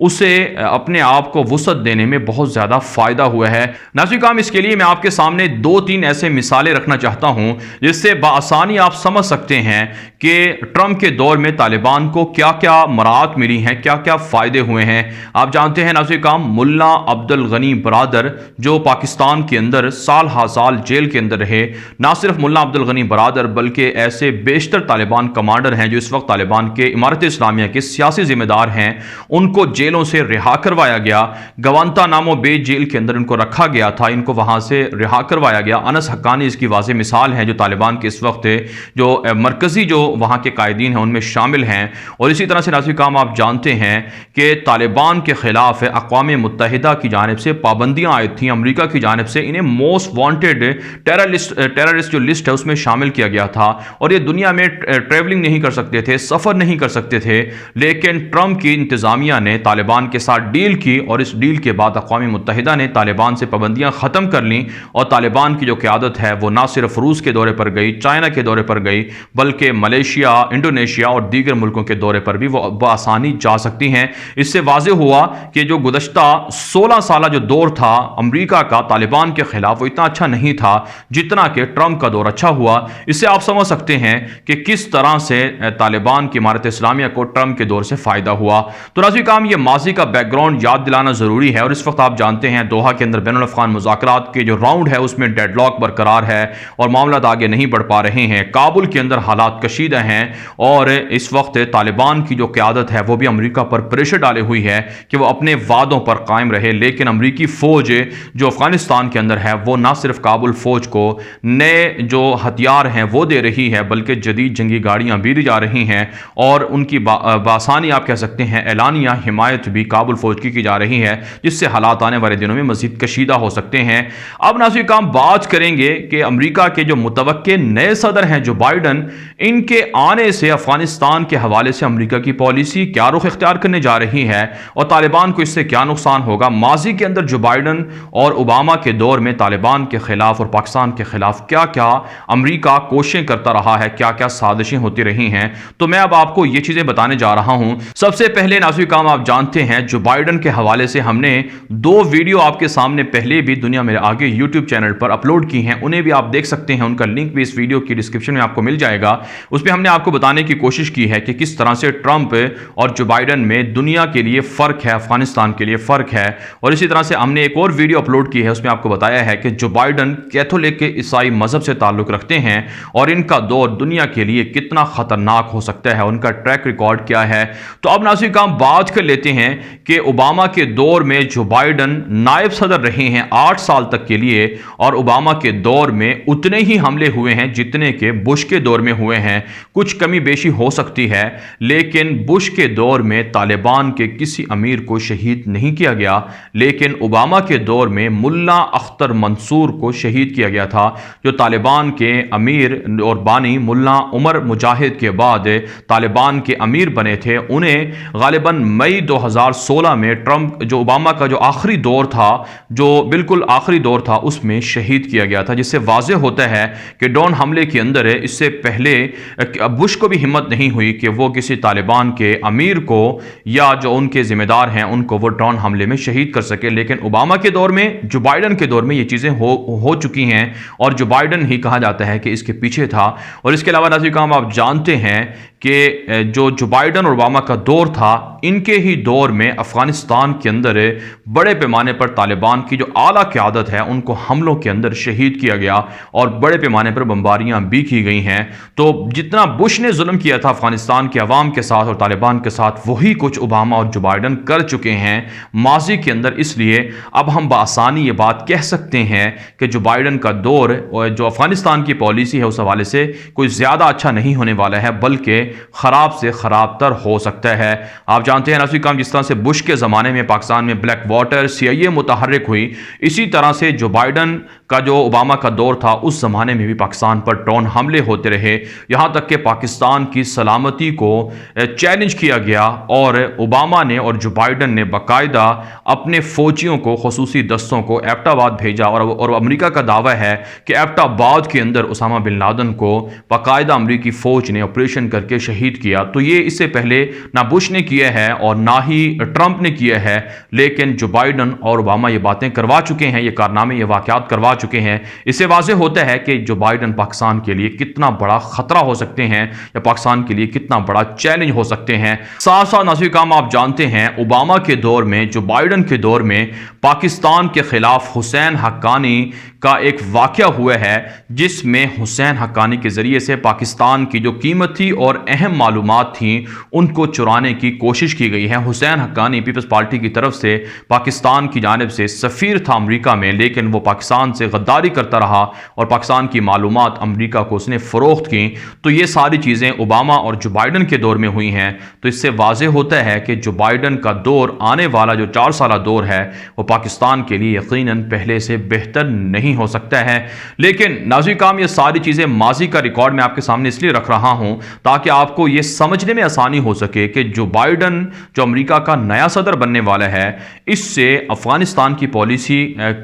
اسے اپنے آپ کو وسعت دینے میں بہت زیادہ فائدہ ہوا ہے۔ ناظرین کرام، اس کے لیے میں آپ کے سامنے 2-3 ایسے مثالیں رکھنا چاہتا ہوں جس سے بآسانی آپ سمجھ سکتے ہیں کہ ٹرمپ کے دور میں طالبان کو کیا کیا مراعات ملی ہیں، کیا کیا فائدے ہوئے ہیں۔ آپ جانتے ہیں ناظرین کرام، ملا عبد الغنی برادر جو پاکستان کے اندر سال ہا سال جیل کے اندر رہے، نہ صرف ملا عبد الغنی برادر بلکہ ایسے بیشتر طالبان کمانڈر ہیں جو اس وقت طالبان کے امارت اسلامیہ کے سیاسی ذمہ دار ہیں، ان کو جیلوں سے رہا کروایا گیا۔ گوانتانامو بے جیل کے اندر ان کو رکھا گیا تھا، ان کو وہاں سے رہا کروایا گیا۔ انس حقانی اس کی واضح مثال ہے، جو طالبان کے اس وقت جو مرکزی جو وہاں کے قائدین ہیں ان میں شامل ہیں۔ اور اسی طرح سے ناظرین کرام، آپ جانتے ہیں کہ طالبان کے خلاف اقوام متحدہ کی جانب سے پابندیاں عائد تھیں، امریکہ کی جانب سے انہیں موسٹ وانٹیڈ ٹیررسٹ جو لسٹ ہے اس میں شامل کیا گیا تھا، اور یہ دنیا میں ٹریولنگ نہیں کر سکتے تھے، سفر نہیں کر سکتے تھے۔ لیکن ٹرمپ کی انتظامیہ نے طالبان کے ساتھ ڈیل کی، اور اس ڈیل کے بعد اقوام متحدہ نے طالبان سے پابندیاں ختم کر لیں، اور طالبان کی جو قیادت ہے وہ نہ صرف روس کے دورے پر گئی، چائنا کے دورے پر گئی، بلکہ ملیشیا، انڈونیشیا اور دیگر ملکوں کے دورے پر بھی وہ بآسانی جا سکتی ہیں۔ اس سے واضح ہوا کہ جو گزشتہ 16 سالہ جو دور تھا امریکہ کا طالبان کے خلاف وہ اتنا اچھا نہیں تھا جتنا کہ ٹرمپ کا دور اچھا ہوا۔ اس سے آپ سمجھ سکتے ہیں کہ کس طرح سے طالبان کی امارت اسلامیہ کو ٹرمپ کے دور سے فائدہ ہوا۔ تو ناظرین کرام، یہ ماضی کا بیک گراؤنڈ یاد دلانا ضروری ہے، اور اس وقت آپ جانتے ہیں دوحہ کے اندر بین الاقوامی مذاکرات کے جو راؤنڈ ہے اس میں ڈیڈ لاک برقرار ہے اور معاملات آگے نہیں بڑھ پا رہے ہیں۔ کابل کے اندر حالات کشیدہ ہیں، اور اس وقت طالبان کی جو قیادت ہے وہ بھی امریکہ پر پریشر ڈالے ہوئی ہے کہ وہ اپنے وعدوں پر قائم رہے۔ لیکن امریکی فوج جو افغانستان کے اندر ہے وہ نہ صرف کابل فوج کو نئے جو ہتھیار ہیں وہ دے رہی ہے، بلکہ جدید جنگی گاڑیاں بھی دی جا رہی ہیں، اور ان کی بآسانی آپ کہہ سکتے ہیں اعلانیہ حمایت بھی کابل فوج کی جا رہی ہے، جس سے حالات آنے والے دنوں میں مزید کشیدہ ہو سکتے ہیں۔ اب ناظرین کرام، بات کریں گے کہ امریکہ کے جو متوقع نئے صدر ہیں جو بائیڈن، ان کے آنے سے افغانستان کے حوالے سے امریکہ کی پالیسی کیا رخ اختیار کرنے جا رہی ہے، اور طالبان کو اس سے کیا نقصان ہوگا۔ ماضی کے اندر جو بائیڈن اور اوباما کے دور میں طالبان کے خلاف اور پاکستان کے خلاف کیا کیا امریکہ کوششیں کرتا رہا ہے، کیا کیا سازشیں ہوتی رہی ہیں، تو میں اب آپ کو یہ چیزیں بتانے جا رہا ہوں۔ سب سے پہلے ناظرین کرام، آپ جانتے ہیں جو بائیڈن کے حوالے سے ہم نے 2 ویڈیو آپ کے سامنے پہلے بھی دنیا میرے آگے یوٹیوب چینل پر اپلوڈ کی ہیں، انہیں بھی آپ دیکھ سکتے ہیں، ان کا لنک بھی اس ویڈیو کی ڈسکرپشن میں آپ کو مل جائے گا۔ اس پہ ہم نے آپ کو بتانے کی کوشش کی ہے کہ کس طرح سے ٹرمپ اور جو بائیڈن میں دنیا کے لیے فرق ہے، افغانستان کے لیے فرق ہے۔ اور اسی طرح سے ہم نے ایک اور ویڈیو اپلوڈ کی ہے، اس میں آپ کو بتایا ہے کہ جو بائیڈن کیتھولک عیسائی مذہب سے تعلق رکھتے ہیں اور ان کا دور دنیا کے لیے کتنا خطرناک ہو سکتا ہے، ان کا ٹریک ریکارڈ کیا ہے۔ تو اب ناظرین کرام، بات کر لیتے ہیں کہ اوباما کے دور میں جو بائیڈن نائب صدر رہے ہیں 8 سال تک کے لیے، اور اوباما کے دور میں اتنے ہی حملے ہوئے ہیں جتنے کہ بش کے دور میں ہوئے ہیں۔ کچھ کمی بیشی ہو سکتی ہے، لیکن بش کے دور میں طالبان کے کسی امیر کو شہید نہیں کیا گیا، لیکن اوباما کے دور میں ملا اختر منصور کو شہید کیا گیا تھا، جو طالبان کے امیر اور بانی ملا عمر مجاہد کے بعد طالبان کے امیر بنے تھے۔ انہیں غالباً مئی 2016 میں ٹرمپ جو اوباما کا جو آخری دور تھا، جو بالکل آخری دور تھا، اس میں شہید کیا گیا تھا، جس سے واضح ہوتا ہے کہ ڈرون حملے کے اندر اس سے پہلے بش کو بھی ہمت نہیں ہوئی کہ وہ کسی طالبان کے امیر کو یا جو ان کے ذمہ دار ہیں ان کو وہ ڈرون حملے میں شہید کر سکے۔ لیکن اوباما کے دور میں، جو بائیڈن کے دور میں یہ چیزیں ہو چکی ہیں، اور جو بائیڈن ہی کہا جاتا ہے کہ اس کے پیچھے تھا۔ اور اس کے علاوہ ناظرین کرام، آپ جانتے ہیں کہ جو بائیڈن اور اوباما کا دور تھا، ان کے ہی دور میں افغانستان کے اندر بڑے پیمانے پر طالبان کی جو اعلیٰ قیادت ہے ان کو حملوں کے اندر شہید کیا گیا، اور بڑے پیمانے پر بمباریاں بھی کی گئی ہیں۔ تو جتنا بش نے ظلم کیا تھا افغانستان کے عوام کے ساتھ اور طالبان کے ساتھ، وہی کچھ اوباما اور جو بائیڈن کر چکے ہیں ماضی کے اندر۔ اس لیے اب ہم بآسانی یہ بات کہہ سکتے ہیں کہ جو بائیڈن کا دور اور جو افغانستان کی پالیسی ہے اس حوالے سے کوئی زیادہ اچھا نہیں ہونے والا ہے، بلکہ خراب سے خراب تر ہو سکتا ہے۔ آپ جانتے ہیں ناظرین کرام، جس طرح سے بش کے زمانے میں پاکستان میں بلیک واٹر CIA متحرک ہوئی، اسی طرح سے جو بائیڈن کا جو اوباما کا دور تھا اس زمانے میں بھی پاکستان پر ڈرون حملے ہوتے رہے، یہاں تک کہ پاکستان کی سلامتی کو چیلنج کیا گیا، اور اوباما نے اور جو بائیڈن نے باقاعدہ اپنے فوجیوں کو، خصوصی دستوں کو ایبٹ آباد بھیجا، اور امریکہ کا دعویٰ ہے کہ ایبٹ آباد کے اندر اسامہ بن لادن کو باقاعدہ امریکی فوج نے آپریشن کر کے شہید کیا۔ تو یہ اس سے پہلے نہ بش نے کیا ہے اور نہ ہی ٹرمپ نے کیا ہے، لیکن جو بائیڈن اور اوباما یہ باتیں کروا چکے ہیں، یہ کارنامے، یہ واقعات کروا چکے ہیں، اس سے واضح ہوتا ہے کہ جو بائیڈن پاکستان کے لیے کتنا بڑا خطرہ ہو سکتے ہیں یا پاکستان کے لیے کتنا بڑا چیلنج ہو سکتے ہیں۔ ساتھ ساتھ ناظرین کرام، آپ جانتے ہیں اوباما کے دور میں، جو بائیڈن کے دور میں پاکستان کے خلاف حسین حقانی کا ایک واقعہ ہوا ہے، جس میں حسین حقانی کے ذریعے سے پاکستان کی جو قیمتی اور اہم معلومات تھیں ان کو چرانے کی کوشش کی گئی ہے۔ حسین حقانی پیپلز پارٹی کی طرف سے پاکستان کی جانب سے سفیر تھا امریکہ میں، لیکن وہ پاکستان سے غداری کرتا رہا اور پاکستان کی معلومات امریکہ کو اس نے فروخت کی۔ تو یہ ساری چیزیں اوباما اور جو بائیڈن کے دور میں ہوئی ہیں، تو اس سے واضح ہوتا ہے کہ جو بائیڈن کا دور، آنے والا جو 4 سالہ دور ہے، وہ پاکستان کے لیے یقیناً پہلے سے بہتر نہیں ہو سکتا ہے۔ لیکن ناظرین کرام، یہ ساری چیزیں ماضی کا ریکارڈ میں آپ کے سامنے اس لیے رکھ رہا ہوں تاکہ آپ کو یہ سمجھنے میں آسانی ہو سکے کہ جو بائیڈن، جو امریکہ کا نیا صدر بننے والا ہے، اس سے افغانستان کی پالیسی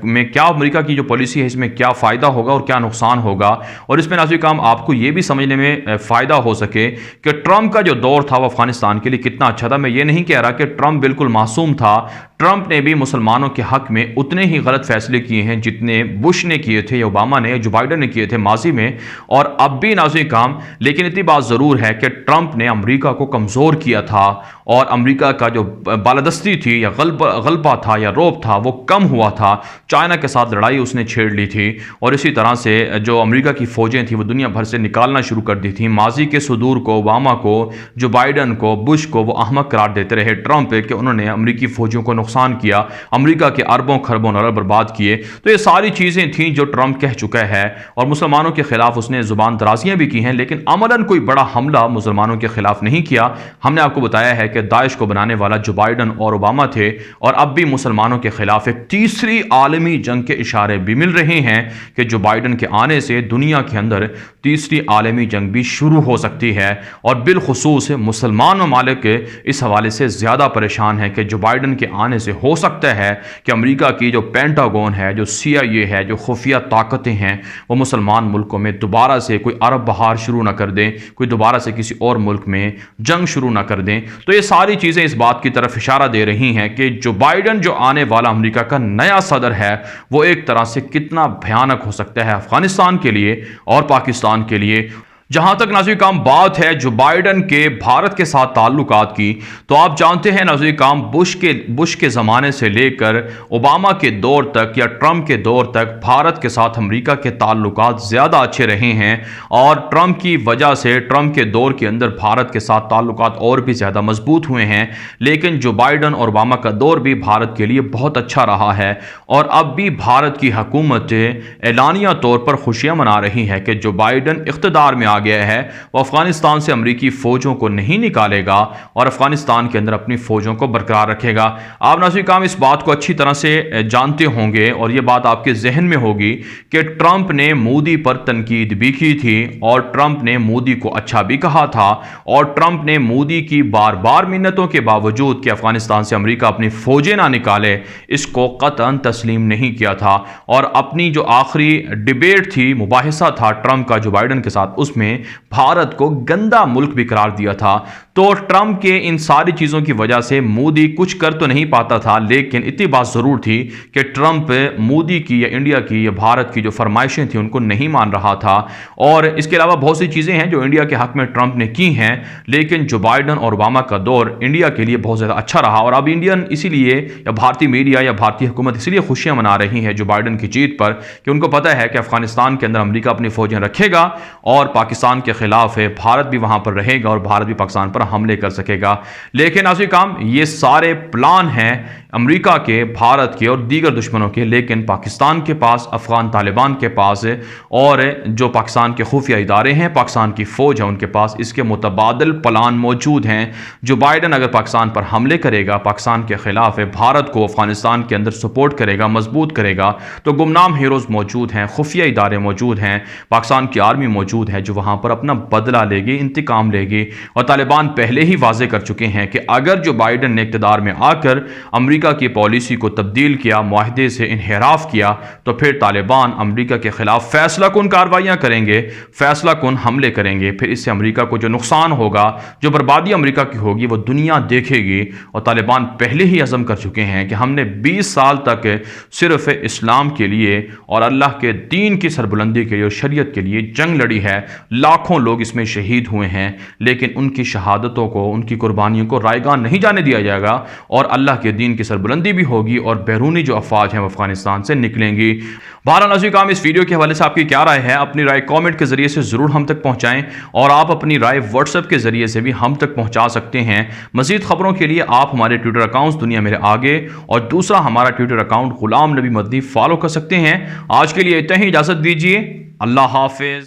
میں کیا، امریکہ کی جو پالیسی ہے اس میں کیا فائدہ ہوگا اور کیا نقصان ہوگا۔ اور اس میں ناظرین کرام آپ کو یہ بھی سمجھنے میں فائدہ ہو سکے کہ ٹرمپ کا جو دور تھا وہ افغانستان کے لیے کتنا اچھا تھا۔ میں یہ نہیں کہہ رہا کہ ٹرمپ بالکل معصوم تھا، ٹرمپ نے بھی مسلمانوں کے حق میں اتنے ہی غلط فیصلے کیے ہیں جتنے بش نے کیے تھے یا اوباما نے، جو بائیڈن نے کیے تھے ماضی میں، اور اب بھی ناظرین کرام۔ لیکن اتنی بات ضرور ہے کہ ٹرمپ نے امریکہ کو کمزور کیا تھا، اور امریکہ کا جو بالادستی تھی یا غلبہ تھا یا روب تھا وہ کم ہوا تھا۔ چائنا کے ساتھ لڑائی اس نے چھیڑ لی تھی، اور اسی طرح سے جو امریکہ کی فوجیں تھیں وہ دنیا بھر سے نکالنا شروع کر دی تھیں۔ ماضی کے صدور کو، اوباما کو، جو بائیڈن کو، بش کو وہ احمق قرار دیتے رہے ٹرمپ کہ انہوں نے امریکی فوجیوں کو نقصان کیا، امریکہ کے اربوں خربوں ڈالر برباد کیے۔ تو یہ ساری چیزیں تھیں جو ٹرمپ کہہ چکا ہے، اور مسلمانوں کے خلاف اس نے زبان درازیاں بھی کی ہیں، لیکن عملاً کوئی بڑا حملہ مسلمانوں کے خلاف نہیں کیا۔ ہم نے آپ کو بتایا ہے کہ داعش کو بنانے والا جو بائیڈن اور اوباما تھے، اور اب بھی مسلمانوں کے خلاف ایک تیسری عالمی جنگ کے اشارے بھی مل رہے ہیں کہ جو بائیڈن کے آنے سے دنیا کے اندر تیسری عالمی جنگ بھی شروع ہو سکتی ہے، اور بالخصوص مسلمان ممالک اس حوالے سے زیادہ پریشان ہیں کہ جو بائیڈن کے آنے سے ہو سکتا ہے کہ امریکہ کی جو پینٹاگون ہے، جو CIA ہے، جو خفیہ طاقتیں ہیں، وہ مسلمان ملکوں میں دوبارہ سے کوئی عرب بہار شروع نہ کر دیں، کوئی دوبارہ سے کسی اور ملک میں جنگ شروع نہ کر دیں۔ تو یہ ساری چیزیں اس بات کی طرف اشارہ دے رہی ہیں کہ جو بائیڈن، جو آنے والا امریکہ کا نیا صدر ہے، وہ ایک طرح سے کتنا بھیانک ہو سکتا ہے افغانستان کے لیے اور پاکستان کے لیے۔ جہاں تک ناظرین کرام بات ہے جو بائیڈن کے بھارت کے ساتھ تعلقات کی، تو آپ جانتے ہیں ناظرین کرام بش کے زمانے سے لے کر اوباما کے دور تک یا ٹرمپ کے دور تک بھارت کے ساتھ امریکہ کے تعلقات زیادہ اچھے رہے ہیں، اور ٹرمپ کی وجہ سے ٹرمپ کے دور کے اندر بھارت کے ساتھ تعلقات اور بھی زیادہ مضبوط ہوئے ہیں۔ لیکن جو بائیڈن اور اوباما کا دور بھی بھارت کے لیے بہت اچھا رہا ہے، اور اب بھی بھارت کی حکومت اعلانیہ طور پر خوشیاں منا رہی ہے کہ جو بائیڈن اقتدار میں گیا ہے وہ افغانستان سے امریکی فوجوں کو نہیں نکالے گا اور افغانستان کے اندر اپنی فوجوں کو برقرار رکھے گا۔ آپ ناظرین کرام اس بات کو اچھی طرح سے جانتے ہوں گے، اور یہ بات آپ کے ذہن میں ہوگی کہ ٹرمپ نے مودی پر تنقید بھی کی تھی، اور ٹرمپ نے مودی کو اچھا بھی کہا تھا، اور ٹرمپ نے مودی کی بار بار منتوں کے باوجود کہ افغانستان سے امریکہ اپنی فوجیں نہ نکالے، اس کو قطعاً تسلیم نہیں کیا تھا۔ اور اپنی جو آخری ڈیبیٹ تھی، مباحثہ تھا ٹرمپ کا جو بائیڈن کے ساتھ، اس میں بھارت کو گندا ملک بھی قرار دیا تھا۔ تو ٹرمپ کے ان ساری چیزوں کی وجہ سے مودی کچھ کر تو نہیں پاتا تھا، لیکن اتنی بات ضرور تھی کہ ٹرمپ مودی کی یا انڈیا کی یا بھارت کی جو فرمائشیں تھیں ان کو نہیں مان رہا تھا۔ اور اس کے علاوہ بہت سی چیزیں ہیں جو انڈیا کے حق میں ٹرمپ نے کی ہیں، لیکن جو بائیڈن اور اوباما کا دور انڈیا کے لیے بہت زیادہ اچھا رہا، اور اب انڈین اسی لیے یا بھارتی میڈیا یا بھارتی حکومت اسی لیے خوشیاں منا رہی ہے جو بائیڈن کی جیت پر، کہ ان کو پتہ ہے کہ افغانستان کے اندر امریکہ اپنی فوجیں رکھے گا اور پاکستان پاکستان کے خلاف ہے، بھارت بھی وہاں پر رہے گا اور بھارت بھی پاکستان پر حملے کر سکے گا۔ لیکن ناظرین کرام، یہ سارے پلان ہیں امریکہ کے، بھارت کے اور دیگر دشمنوں کے، لیکن پاکستان کے پاس، افغان طالبان کے پاس اور جو پاکستان کے خفیہ ادارے ہیں، پاکستان کی فوج ہے، ان کے پاس اس کے متبادل پلان موجود ہیں۔ جو بائیڈن اگر پاکستان پر حملے کرے گا، پاکستان کے خلاف بھارت کو افغانستان کے اندر سپورٹ کرے گا، مضبوط کرے گا، تو گمنام ہیروز موجود ہیں، خفیہ ادارے موجود ہیں، پاکستان کی آرمی موجود ہے جو وہاں پر اپنا بدلہ لے گی، انتقام لے گی۔ اور طالبان پہلے ہی واضح کر چکے ہیں کہ اگر جو بائیڈن نے اقتدار میں آ کر امریکہ کی پالیسی کو تبدیل کیا، معاہدے سے انحراف کیا، تو پھر طالبان امریکہ کے خلاف فیصلہ کن کارروائیاں کریں گے، فیصلہ کن حملے کریں گے۔ پھر اس سے امریکہ کو جو نقصان ہوگا، جو بربادی امریکہ کی ہوگی، وہ دنیا دیکھے گی۔ اور طالبان پہلے ہی عزم کر چکے ہیں کہ ہم نے 20 سال تک صرف اسلام کے لیے اور اللہ کے دین کی سربلندی کے لیے اور شریعت کے لیے جنگ لڑی ہے، لاکھوں لوگ اس میں شہید ہوئے ہیں، لیکن ان کی شہادتوں کو، ان کی قربانیوں کو رائیگاں نہیں جانے دیا جائے گا، اور اللہ کے دین کی سربلندی بھی ہوگی اور بیرونی جو افواج ہیں وہ افغانستان سے نکلیں گی۔ بہرحال ناظرین کرام، اس ویڈیو کے حوالے سے آپ کی کیا رائے ہے؟ اپنی رائے کامنٹ کے ذریعے سے ضرور ہم تک پہنچائیں، اور آپ اپنی رائے واٹس ایپ کے ذریعے سے بھی ہم تک پہنچا سکتے ہیں۔ مزید خبروں کے لیے آپ ہمارے ٹویٹر اکاؤنٹس دنیا میرے آگے اور دوسرا ہمارا ٹویٹر اکاؤنٹ غلام نبی مدنی فالو کر سکتے ہیں۔ آج کے لیے اتنا ہی، اجازت دیجیے، اللہ حافظ۔